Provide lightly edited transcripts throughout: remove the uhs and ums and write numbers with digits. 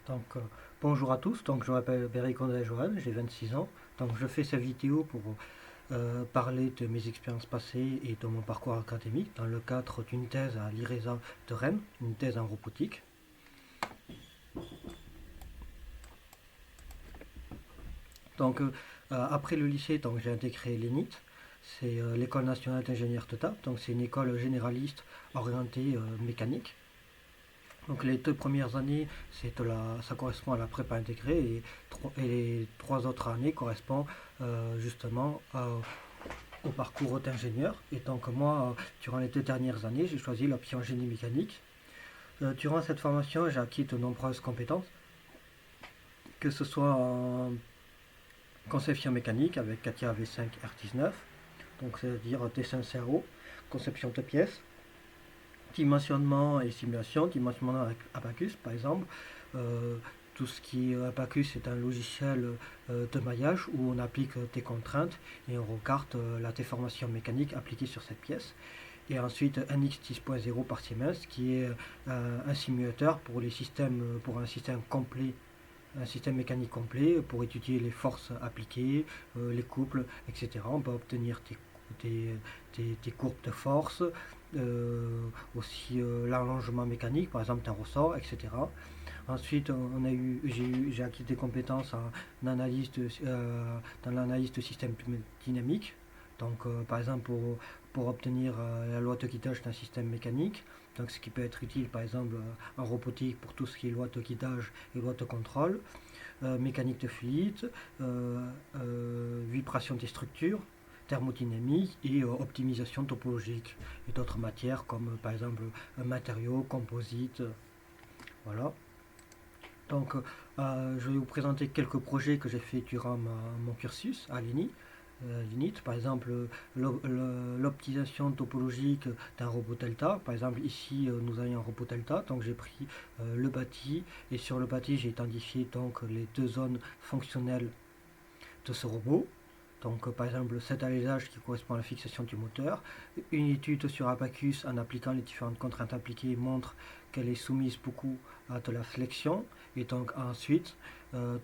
Donc, bonjour à tous, donc je m'appelle Berry Johan, j'ai 26 ans. Donc, je fais cette vidéo pour parler de mes expériences passées et de mon parcours académique dans le cadre d'une thèse à l'IRESA de Rennes, une thèse en robotique. Donc, après le lycée, donc, j'ai intégré l'ENIT, c'est l'École nationale d'ingénieurs d'État, donc c'est une école généraliste orientée mécanique. Donc les 2 premières années, ça correspond à la prépa intégrée et les 3 autres années correspondent justement au parcours d'ingénieur. Et donc moi, durant les 2 dernières années, j'ai choisi l'option génie mécanique. Durant cette formation, j'ai acquis de nombreuses compétences, que ce soit en conception mécanique avec CATIA V5 R19, donc c'est-à-dire dessin CAO, conception de pièces, dimensionnement et simulation, dimensionnement avec Abacus par exemple. Euh, tout ce qui est Abacus est un logiciel de maillage où on applique des contraintes et on regarde la déformation mécanique appliquée sur cette pièce. Et ensuite NX 10.0 par Siemens qui est un simulateur pour les systèmes, pour un système complet, un système mécanique complet pour étudier les forces appliquées, les couples, etc. On peut obtenir des courbes de force, aussi l'allongement mécanique, par exemple d'un ressort, etc. Ensuite, j'ai acquis des compétences dans l'analyse de systèmes dynamiques. Donc, par exemple, pour obtenir la loi de guidage d'un système mécanique, donc ce qui peut être utile, par exemple, en robotique pour tout ce qui est loi de guidage et loi de contrôle, mécanique de fluide, vibration des structures, thermodynamique et optimisation topologique et d'autres matières comme par exemple matériaux, composites, voilà. Donc je vais vous présenter quelques projets que j'ai fait durant mon cursus à l'INIT, par exemple l'optimisation topologique d'un robot delta. Par exemple ici nous avons un robot delta, donc j'ai pris le bâti et sur le bâti j'ai identifié donc les 2 zones fonctionnelles de ce robot. Donc, par exemple, cet alésage qui correspond à la fixation du moteur. Une étude sur Abacus en appliquant les différentes contraintes appliquées montre qu'elle est soumise beaucoup à de la flexion. Et donc, ensuite,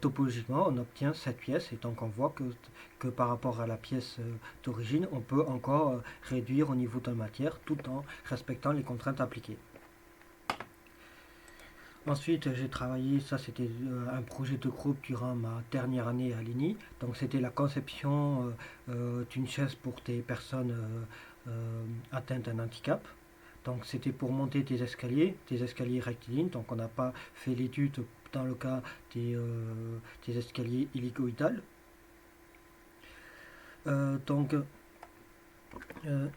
topologiquement, on obtient cette pièce. Et donc, on voit que par rapport à la pièce d'origine, on peut encore réduire au niveau de la matière tout en respectant les contraintes appliquées. Ensuite, j'ai travaillé, ça c'était un projet de groupe durant ma dernière année à l'INI. Donc c'était la conception d'une chaise pour des personnes atteintes d'un handicap. Donc c'était pour monter des escaliers rectilignes. Donc on n'a pas fait l'étude dans le cas des escaliers hélicoïdales. Donc euh,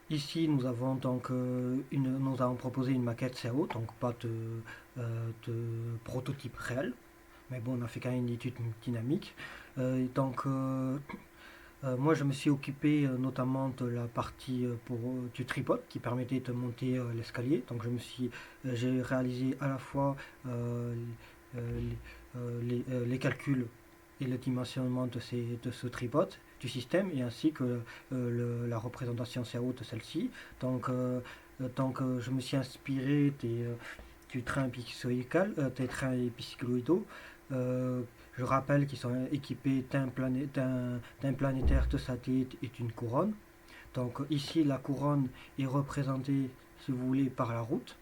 ici nous avons donc nous avons proposé une maquette CAO, donc pas de prototype réel. Mais bon, on a fait quand même une étude dynamique. Moi, je me suis occupé notamment de la partie du tripode qui permettait de monter l'escalier. Donc, j'ai réalisé à la fois euh, les calculs et le dimensionnement de ce tripode du système et ainsi que la représentation CAO de celle-ci. Je me suis inspiré du train des trains épicycloïdaux. Euh, je rappelle qu'ils sont équipés d'un planétaire, de satellites et d'une couronne. Donc ici, la couronne est représentée, si vous voulez, par la route.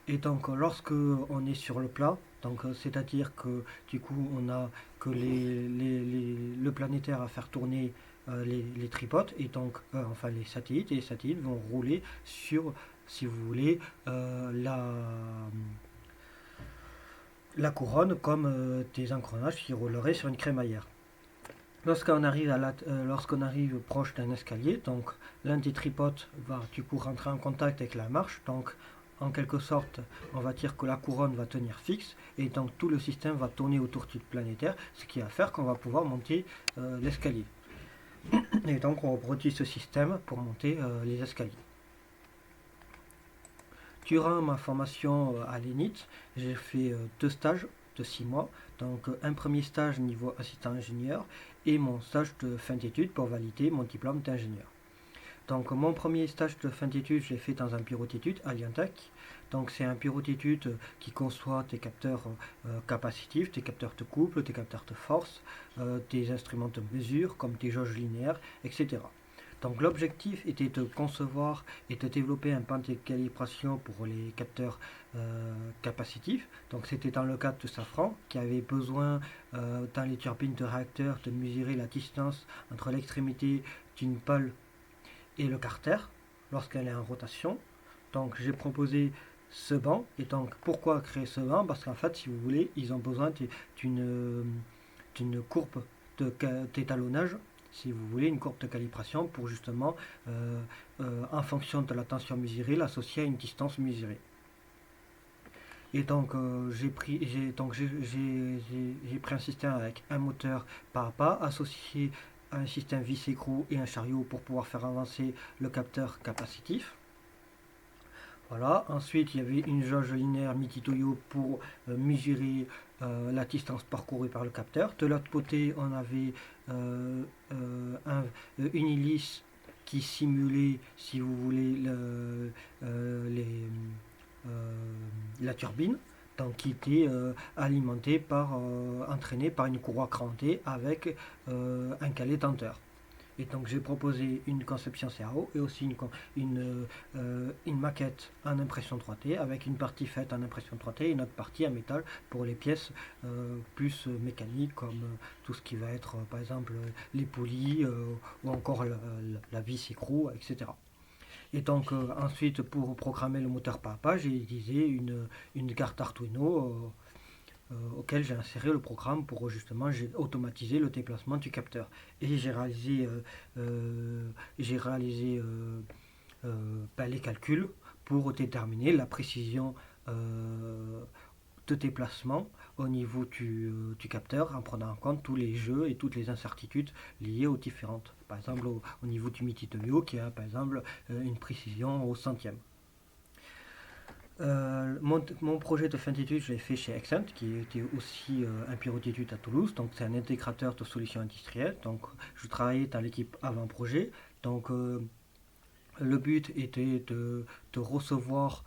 Et donc lorsque on est sur le plat, donc c'est-à-dire que du coup on a que le planétaire à faire tourner les tripodes et donc enfin les satellites et les satellites vont rouler sur, si vous voulez, la couronne comme des engrenages qui rouleraient sur une crémaillère. Lorsqu'on arrive proche d'un escalier, donc l'un des tripodes va du coup rentrer en contact avec la marche, donc en quelque sorte, on va dire que la couronne va tenir fixe et donc tout le système va tourner autour du planétaire, ce qui va faire qu'on va pouvoir monter l'escalier. Et donc on reproduit ce système pour monter les escaliers. Durant ma formation à l'ENIT, j'ai fait 2 stages de 6 mois. Donc un premier stage niveau assistant ingénieur et mon stage de fin d'études pour valider mon diplôme d'ingénieur. Donc mon premier stage de fin d'études, je l'ai fait dans un bureau d'études à Liantec. Donc c'est un bureau d'études qui conçoit tes capteurs capacitifs, tes capteurs de couple, tes capteurs de force, tes instruments de mesure comme tes jauges linéaires, etc. Donc l'objectif était de concevoir et de développer un pan de calibration pour les capteurs capacitifs. Donc c'était dans le cadre de Safran qui avait besoin dans les turbines de réacteurs de mesurer la distance entre l'extrémité d'une pale et le carter lorsqu'elle est en rotation. Donc j'ai proposé ce banc. Et donc pourquoi créer ce banc? Parce qu'en fait, si vous voulez, ils ont besoin d'une courbe d'étalonnage, si vous voulez, une courbe de calibration pour justement, en fonction de la tension mesurée, l'associer à une distance mesurée. Et donc j'ai pris un système avec un moteur pas à pas associé à un système vis-écrou et un chariot pour pouvoir faire avancer le capteur capacitif. Voilà. Ensuite, il y avait une jauge linéaire Miti-Toyo pour mesurer la distance parcourue par le capteur. De l'autre côté, on avait une hélice qui simulait, si vous voulez, la turbine, donc qui était alimentée entraînée par une courroie crantée avec un calet tenteur. Et donc j'ai proposé une conception CAO et aussi une maquette en impression 3D avec une partie faite en impression 3D et une autre partie en métal pour les pièces plus mécaniques comme tout ce qui va être par exemple les poulies ou encore la vis écrou, etc. Et donc ensuite pour programmer le moteur pas à pas, j'ai utilisé une carte Arduino auquel j'ai inséré le programme pour justement automatiser le déplacement du capteur. Et j'ai réalisé les calculs pour déterminer la précision de déplacement au niveau du capteur en prenant en compte tous les jeux et toutes les incertitudes liées aux différentes. Par exemple au niveau du Miti-Toyo qui a par exemple une précision au centième. Mon projet de fin d'études, je l'ai fait chez Accent, qui était aussi un bureau d'études à Toulouse. Donc, c'est un intégrateur de solutions industrielles. Donc, je travaillais dans l'équipe avant-projet. Donc, le but était de recevoir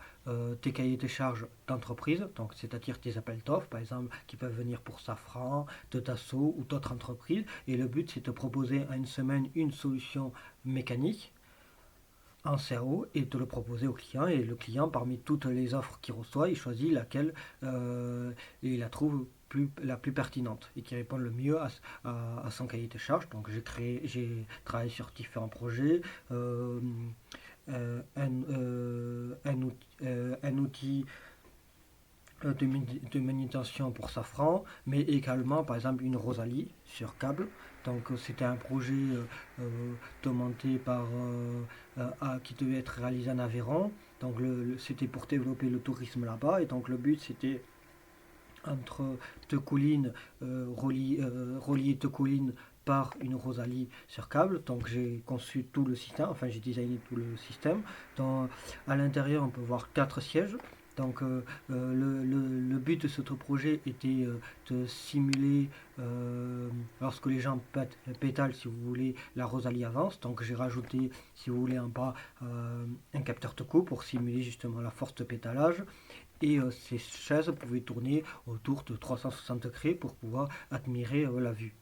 tes cahiers de charges d'entreprise, donc c'est-à-dire des appels d'offres, par exemple, qui peuvent venir pour Safran, de Dassault ou d'autres entreprises. Et le but, c'est de proposer à une semaine une solution mécanique en CAO et de le proposer au client. Et le client, parmi toutes les offres qu'il reçoit, il choisit laquelle il la trouve la plus pertinente et qui répond le mieux à son cahier de charges. Donc j'ai travaillé sur différents projets, un outil de manutention pour Safran, mais également par exemple une Rosalie sur câble. Donc c'était un projet demandé qui devait être réalisé en Aveyron. Donc c'était pour développer le tourisme là-bas et donc le but c'était entre deux collines, relier deux collines par une Rosalie sur câble. Donc j'ai conçu tout le système, enfin j'ai designé tout le système. À l'intérieur on peut voir 4 sièges. Donc le but de ce projet était de simuler lorsque les gens pétalent, si vous voulez, la Rosalie avance. Donc j'ai rajouté, si vous voulez, en bas un capteur de coupe pour simuler justement la force de pétalage. Et ces chaises pouvaient tourner autour de 360 degrés pour pouvoir admirer la vue.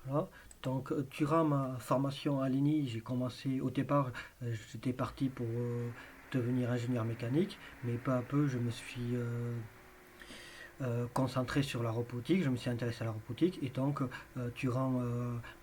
Voilà. Donc durant ma formation à l'ENI, j'ai commencé au départ, j'étais parti pour devenir ingénieur mécanique, mais peu à peu je me suis concentré sur la robotique, je me suis intéressé à la robotique et donc durant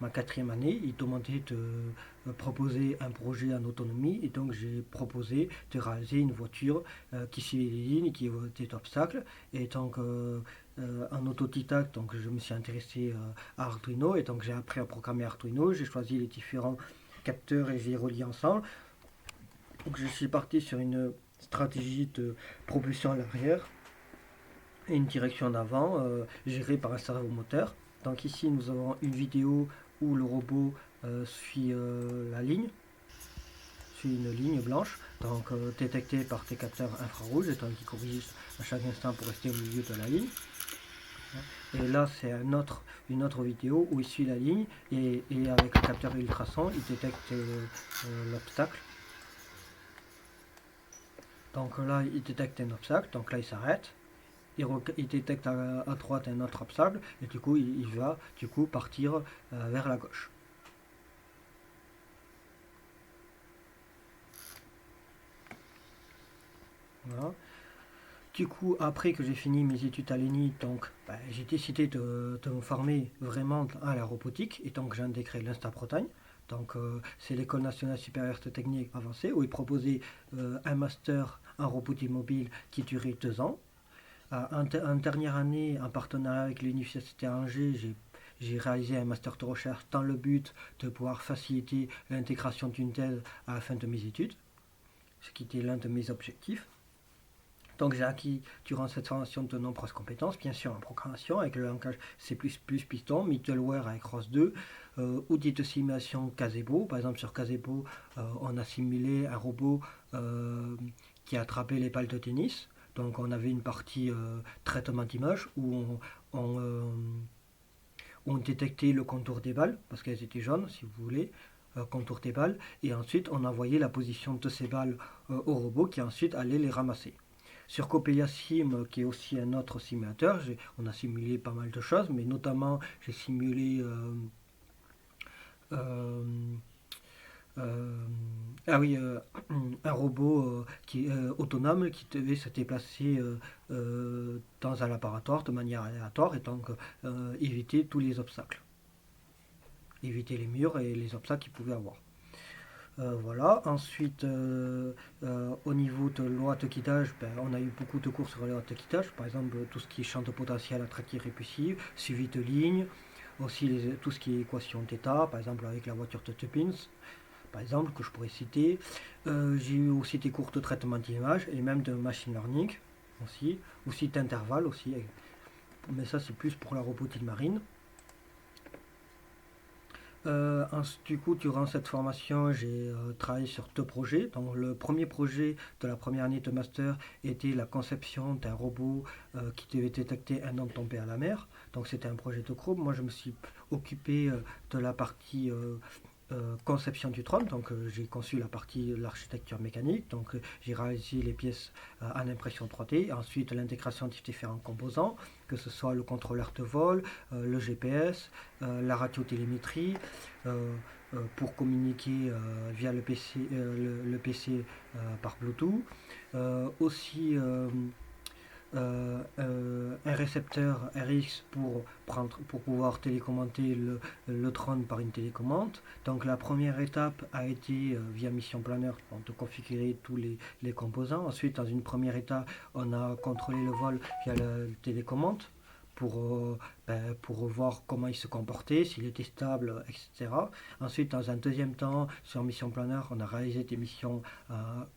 ma 4e année, ils demandaient de proposer un projet en autonomie et donc j'ai proposé de réaliser une voiture qui suivait les lignes, qui évitait obstacles et donc en autodidacte, donc je me suis intéressé à Arduino et donc j'ai appris à programmer Arduino, j'ai choisi les différents capteurs et j'ai relié ensemble. Donc je suis parti sur une stratégie de propulsion à l'arrière et une direction en avant gérée par un servomoteur. Donc ici nous avons une vidéo où le robot suit la ligne, suit une ligne blanche, donc détectée par des capteurs infrarouges et donc qui corrige à chaque instant pour rester au milieu de la ligne. Et là, c'est une autre vidéo où il suit la ligne et avec le capteur ultrason, il détecte l'obstacle. Donc là, il détecte un obstacle, donc là, il s'arrête. Il détecte à droite un autre obstacle et du coup, il va du coup partir vers la gauche. Voilà. Du coup, après que j'ai fini mes études à l'ENI, donc j'ai décidé de me former vraiment à la robotique et donc j'ai intégré l'Insta Bretagne. Donc c'est l'École nationale supérieure de technique avancée où ils proposaient un master en robotique mobile qui durait 2 ans. En dernière année, en partenariat avec l'Université Angers, j'ai réalisé un master de recherche dans le but de pouvoir faciliter l'intégration d'une thèse à la fin de mes études, ce qui était l'un de mes objectifs. Donc j'ai acquis durant cette formation de nombreuses compétences, bien sûr en programmation avec le langage C++, Python, middleware avec ROS2, outils de simulation Casebo. Par exemple sur Casebo, on a simulé un robot qui attrapait les balles de tennis. Donc on avait une partie traitement d'image où on détectait le contour des balles, parce qu'elles étaient jaunes si vous voulez, contour des balles, et ensuite on envoyait la position de ces balles au robot qui ensuite allait les ramasser. Sur Copia Sim, qui est aussi un autre simulateur, on a simulé pas mal de choses, mais notamment j'ai simulé euh, euh, ah oui, un robot autonome qui devait se déplacer dans un laboratoire de manière aléatoire et donc éviter tous les obstacles, éviter les murs et les obstacles qu'il pouvait avoir. Voilà. Ensuite, au niveau de loi de guidage, on a eu beaucoup de cours sur les lois de guidage. Par exemple, tout ce qui est champ de potentiel attractif répulsif, suivi de ligne, aussi tout ce qui est équation d'état, par exemple avec la voiture de Tuppins, par exemple, que je pourrais citer. J'ai eu aussi des cours de traitement d'image et même de machine learning aussi d'intervalle aussi. Mais ça, c'est plus pour la robotique marine. Du coup, durant cette formation, j'ai travaillé sur 2 projets. Donc, le premier projet de la première année de master était la conception d'un robot qui devait détecter un homme tombé à la mer. Donc, c'était un projet de groupe. Moi, je me suis occupé de la partie conception du drone. Donc, j'ai conçu la partie de l'architecture mécanique. Donc, j'ai réalisé les pièces en impression 3D. Ensuite, l'intégration des différents composants, que ce soit le contrôleur de vol, le GPS, la radiotélémétrie, pour communiquer via le PC par Bluetooth. Aussi un récepteur RX pour pouvoir télécommander le drone par une télécommande. Donc la première étape a été via Mission Planner de configurer tous les composants. Ensuite, dans une première étape, on a contrôlé le vol via la télécommande pour voir comment il se comportait, s'il était stable, etc. Ensuite, dans un deuxième temps, sur Mission Planner, on a réalisé des missions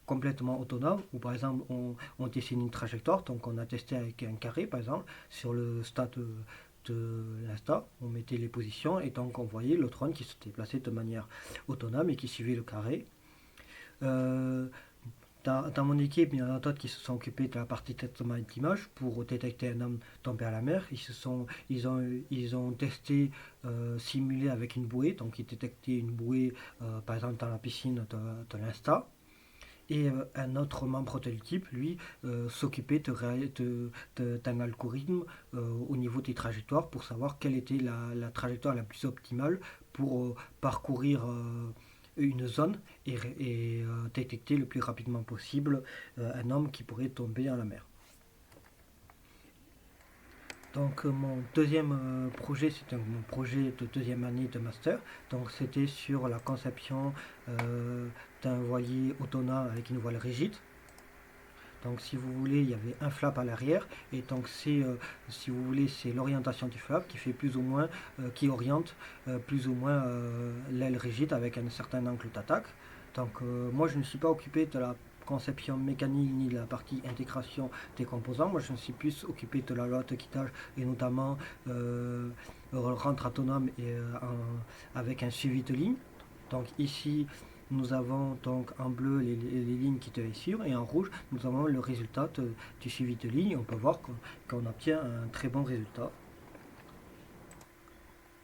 complètement autonomes, où par exemple, on dessine une trajectoire, donc on a testé avec un carré, par exemple, sur le stade de l'insta, on mettait les positions, et donc on voyait le drone qui se déplaçait de manière autonome et qui suivait le carré. Euh, dans mon équipe, il y en a d'autres qui se sont occupés de la partie traitement d'image pour détecter un homme tombé à la mer. Ils ont testé, simulé avec une bouée, donc ils détectaient une bouée, par exemple dans la piscine de l'Insta. Et un autre membre de l'équipe, lui, s'occupait d'un algorithme au niveau des trajectoires pour savoir quelle était la trajectoire la plus optimale pour parcourir une zone et détecter le plus rapidement possible un homme qui pourrait tomber dans la mer. Donc mon deuxième projet, c'était mon projet de deuxième année de master. Donc c'était sur la conception d'un voilier autonome avec une voile rigide. Donc si vous voulez, il y avait un flap à l'arrière et donc si vous voulez, c'est l'orientation du flap qui fait plus ou moins, qui oriente plus ou moins l'aile rigide avec un certain angle d'attaque. Donc moi je ne suis pas occupé de la conception mécanique ni de la partie intégration des composants. Moi je me suis plus occupé de la loi de guidage et notamment rentre autonome avec un suivi de ligne. Donc ici nous avons donc en bleu les lignes qui devaient suivre et en rouge nous avons le résultat du suivi de ligne. On peut voir qu'on obtient un très bon résultat.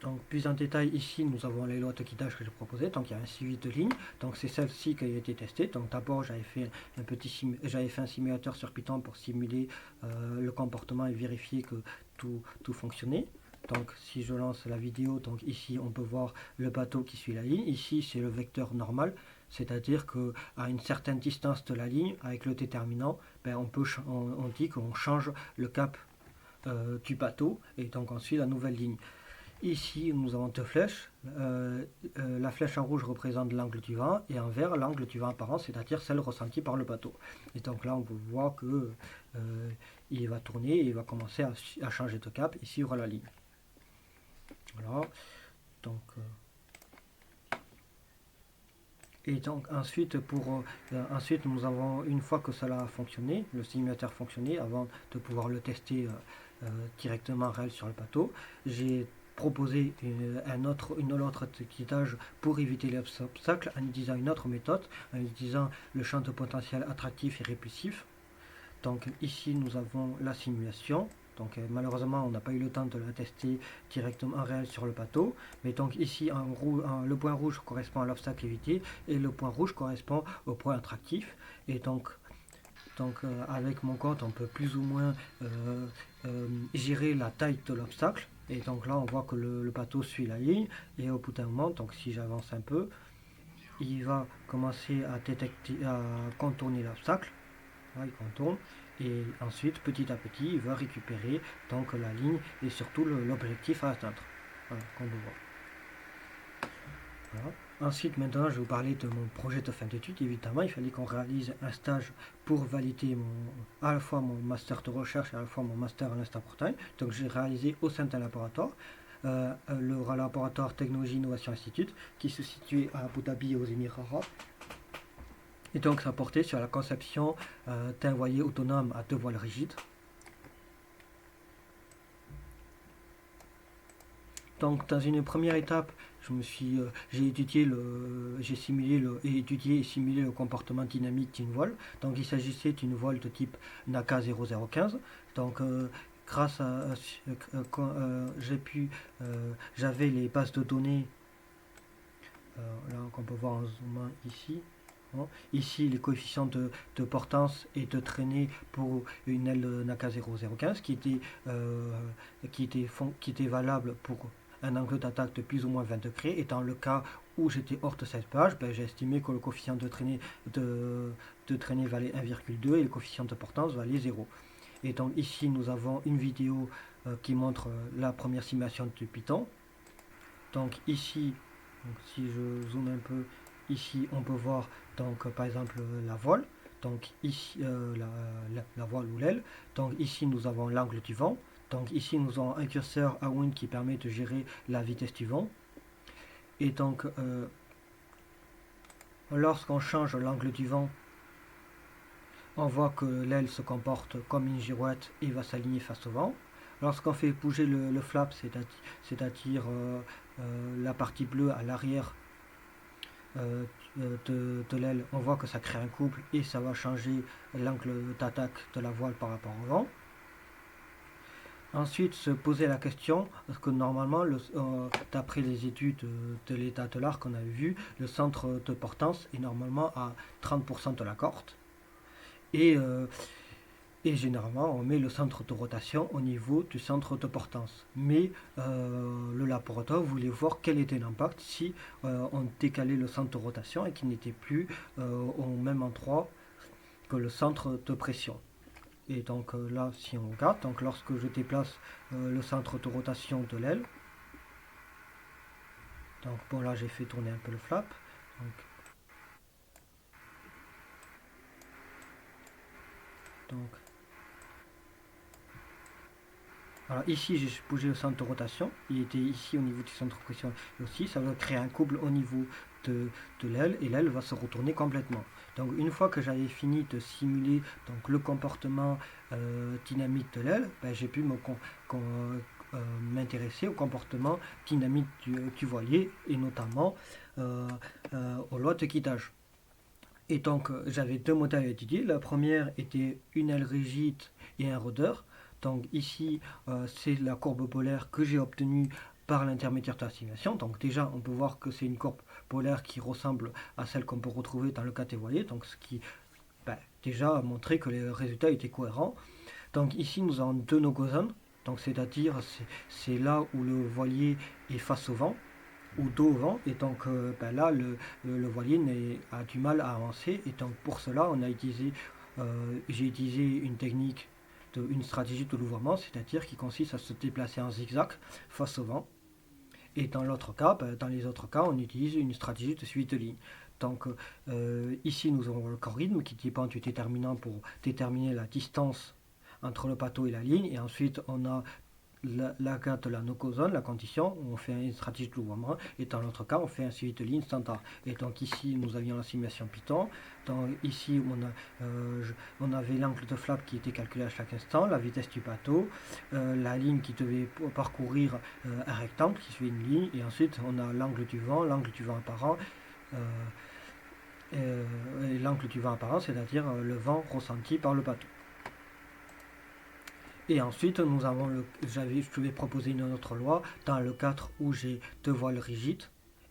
Donc plus en détail, ici nous avons les lois de quittage que j'ai proposées. Donc il y a un suivi de ligne. Donc c'est celle-ci qui a été testée. Donc d'abord j'avais fait un simulateur sur Python pour simuler le comportement et vérifier que tout fonctionnait. Donc si je lance la vidéo, donc ici on peut voir le bateau qui suit la ligne. Ici c'est le vecteur normal, c'est-à-dire qu'à une certaine distance de la ligne, avec le déterminant, ben, on dit qu'on change le cap du bateau et donc on suit la nouvelle ligne. Ici, nous avons deux flèches. La flèche en rouge représente l'angle du vent et en vert l'angle du vent apparent, c'est-à-dire celle ressentie par le bateau. Et donc là, on peut voir que il va tourner et il va commencer à changer de cap et suivre la ligne. Voilà. Donc, et donc ensuite, ensuite, nous avons, une fois que cela a fonctionné, le simulateur fonctionné, avant de pouvoir le tester directement en réel sur le bateau, j'ai proposé une autre étiquetage pour éviter les obstacles en utilisant une autre méthode, en utilisant le champ de potentiel attractif et répulsif. Donc ici nous avons la simulation. Donc malheureusement on n'a pas eu le temps de la tester directement en réel sur le bateau. Mais donc ici le point rouge correspond à l'obstacle évité et le point rouge correspond au point attractif. Et donc avec mon code on peut plus ou moins gérer la taille de l'obstacle. Et donc là on voit que le bateau suit la ligne et au bout d'un moment, donc si j'avance un peu, il va commencer à contourner l'obstacle. Là, il contourne et ensuite petit à petit il va récupérer donc la ligne et surtout l'objectif à atteindre. Voilà, comme vous voyez. Voilà. Ensuite, maintenant, je vais vous parler de mon projet de fin d'études. Évidemment, il fallait qu'on réalise un stage pour valider à la fois mon master de recherche et à la fois mon master en instant portail. Donc, j'ai réalisé au sein d'un laboratoire, le laboratoire Technologie Innovation Institute, qui se situe à Abu Dhabi, aux Émirats Arabes. Et donc, ça portait sur la conception d'un voilier autonome à deux voiles rigides. Donc, dans une première étape, j'ai simulé étudié et simulé le comportement dynamique d'une voile. Donc, il s'agissait d'une voile de type NACA 0015. Donc, grâce à j'avais les bases de données là qu'on peut voir en zoomant ici. Bon. Ici, les coefficients de portance et de traînée pour une aile NACA 0015 qui était valable pour un angle d'attaque de plus ou moins 20 degrés. Et dans le cas où j'étais hors de cette page, j'ai estimé que le coefficient de traînée valait 1,2 et le coefficient de portance valait 0. Et donc ici, nous avons une vidéo qui montre la première simulation de Python. Donc ici, si je zoome un peu, ici on peut voir donc par exemple la voile, donc ici la voile ou l'aile. Donc ici nous avons l'angle du vent. Donc ici nous avons un curseur à wind qui permet de gérer la vitesse du vent. Et donc lorsqu'on change l'angle du vent, on voit que l'aile se comporte comme une girouette et va s'aligner face au vent. Lorsqu'on fait bouger le flap, c'est-à-dire la partie bleue à l'arrière de l'aile, on voit que ça crée un couple et ça va changer l'angle d'attaque de la voile par rapport au vent. Ensuite, se poser la question, parce que normalement, d'après les études de l'état de l'art qu'on avait vu, le centre de portance est normalement à 30% de la corde. Et généralement, on met le centre de rotation au niveau du centre de portance. Mais le laboratoire voulait voir quel était l'impact si on décalait le centre de rotation et qu'il n'était plus au même endroit que le centre de pression. Et donc là, si on regarde, donc lorsque je déplace le centre de rotation de l'aile, donc bon là j'ai fait tourner un peu le flap. Donc alors ici j'ai bougé le centre de rotation, il était ici au niveau du centre de pression aussi, ça va créer un couple au niveau de l'aile et l'aile va se retourner complètement. Donc une fois que j'avais fini de simuler donc, le comportement dynamique de l'aile, j'ai pu m'intéresser au comportement dynamique du voilier et notamment aux lois de quittage. Et donc j'avais deux modèles à étudier. La première était une aile rigide et un rudder. Donc ici, c'est la courbe polaire que j'ai obtenue par l'intermédiaire de la simulation. Donc déjà, on peut voir que c'est une courbe polaire qui ressemble à celle qu'on peut retrouver dans le cas des voiliers, donc ce qui déjà a montré que les résultats étaient cohérents. Donc ici, nous avons deux no-go-zones, donc c'est-à-dire c'est là où le voilier est face au vent ou dos au vent, et donc là le voilier a du mal à avancer, et donc pour cela j'ai utilisé une technique, une stratégie de louvoiement, c'est-à-dire qui consiste à se déplacer en zigzag face au vent. Et dans les autres cas, on utilise une stratégie de suivi de ligne. Donc ici, nous avons l'algorithme qui dépend du déterminant pour déterminer la distance entre le bateau et la ligne. Et ensuite, on a la carte de la no-go-zone, la condition, où on fait une stratégie de louvoiement, et dans l'autre cas, on fait un suivi de ligne standard. Et donc ici, nous avions la simulation Python. Ici, on avait l'angle de flap qui était calculé à chaque instant, la vitesse du bateau, la ligne qui devait parcourir un rectangle qui suit une ligne, et ensuite, on a l'angle du vent apparent, et l'angle du vent apparent, c'est-à-dire le vent ressenti par le bateau. Et ensuite, je vais proposer une autre loi dans le cadre où j'ai deux voiles rigides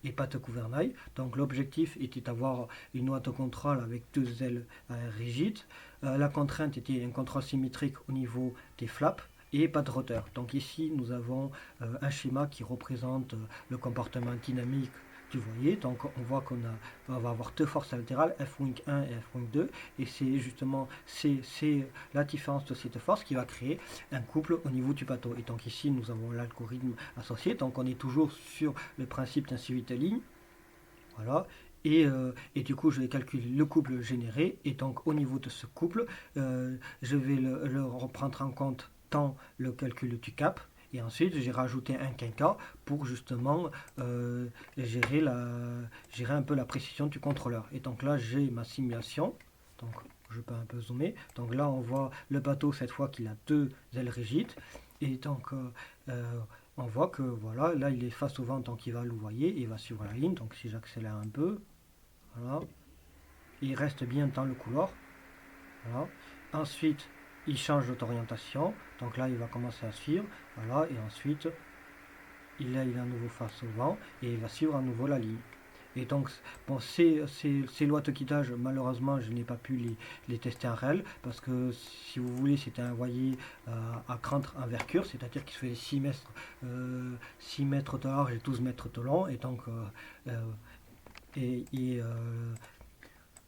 et pas de gouvernail. Donc l'objectif était d'avoir une noix de contrôle avec deux ailes rigides. La contrainte était un contrôle symétrique au niveau des flaps et pas de roteur. Donc ici, nous avons un schéma qui représente le comportement dynamique du voilier. Donc on voit qu'on va avoir deux forces latérales, F'1 et F'2, et c'est justement la différence de ces deux forces qui va créer un couple au niveau du bateau. Et donc ici nous avons l'algorithme associé, donc on est toujours sur le principe d'un suivi de ligne. Voilà. Et du coup, je vais calculer le couple généré, et donc au niveau de ce couple, je vais le prendre en compte dans le calcul du cap. Et ensuite, j'ai rajouté un quinca pour justement gérer un peu la précision du contrôleur. Et donc là, j'ai ma simulation. Donc, je peux un peu zoomer. Donc là, on voit le bateau cette fois qu'il a deux ailes rigides. Et donc, on voit que voilà, là, il est face au vent, donc il va louvoyer, il va suivre la ligne. Donc, si j'accélère un peu, voilà, il reste bien dans le couloir. Voilà. Ensuite, il change d'orientation, donc là il va commencer à suivre, voilà, et ensuite il est à nouveau face au vent et il va suivre à nouveau la ligne. Et donc, bon, ces lois de guidage, malheureusement, je n'ai pas pu les tester en réel, parce que, si vous voulez, c'était un voilier à grande envergure, c'est-à-dire qu'il faisait 6 mètres de large et 12 mètres de long, et donc,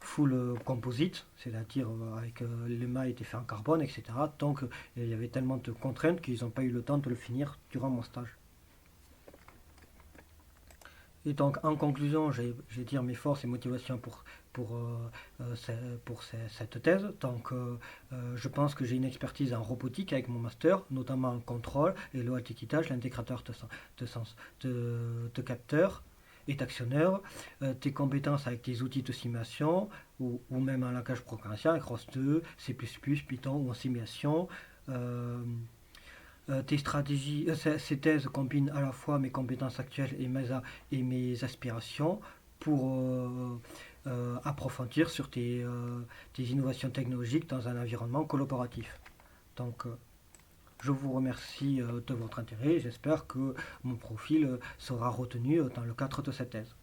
full composite, c'est-à-dire avec les mâts étaient faits en carbone, etc. Donc il y avait tellement de contraintes qu'ils n'ont pas eu le temps de le finir durant mon stage. Et donc en conclusion, je vais dire mes forces et motivations pour cette thèse. Donc je pense que j'ai une expertise en robotique avec mon master, notamment en contrôle, les lois d'équitage, l'intégrateur de capteurs et d'actionneurs, tes compétences avec des outils de simulation ou même en langage de programmation avec ROS2, C++, Python ou en simulation. Tes stratégies, ces thèses combinent à la fois mes compétences actuelles et mes aspirations pour approfondir sur tes innovations technologiques dans un environnement collaboratif. Donc, je vous remercie de votre intérêt et j'espère que mon profil sera retenu dans le cadre de cette thèse.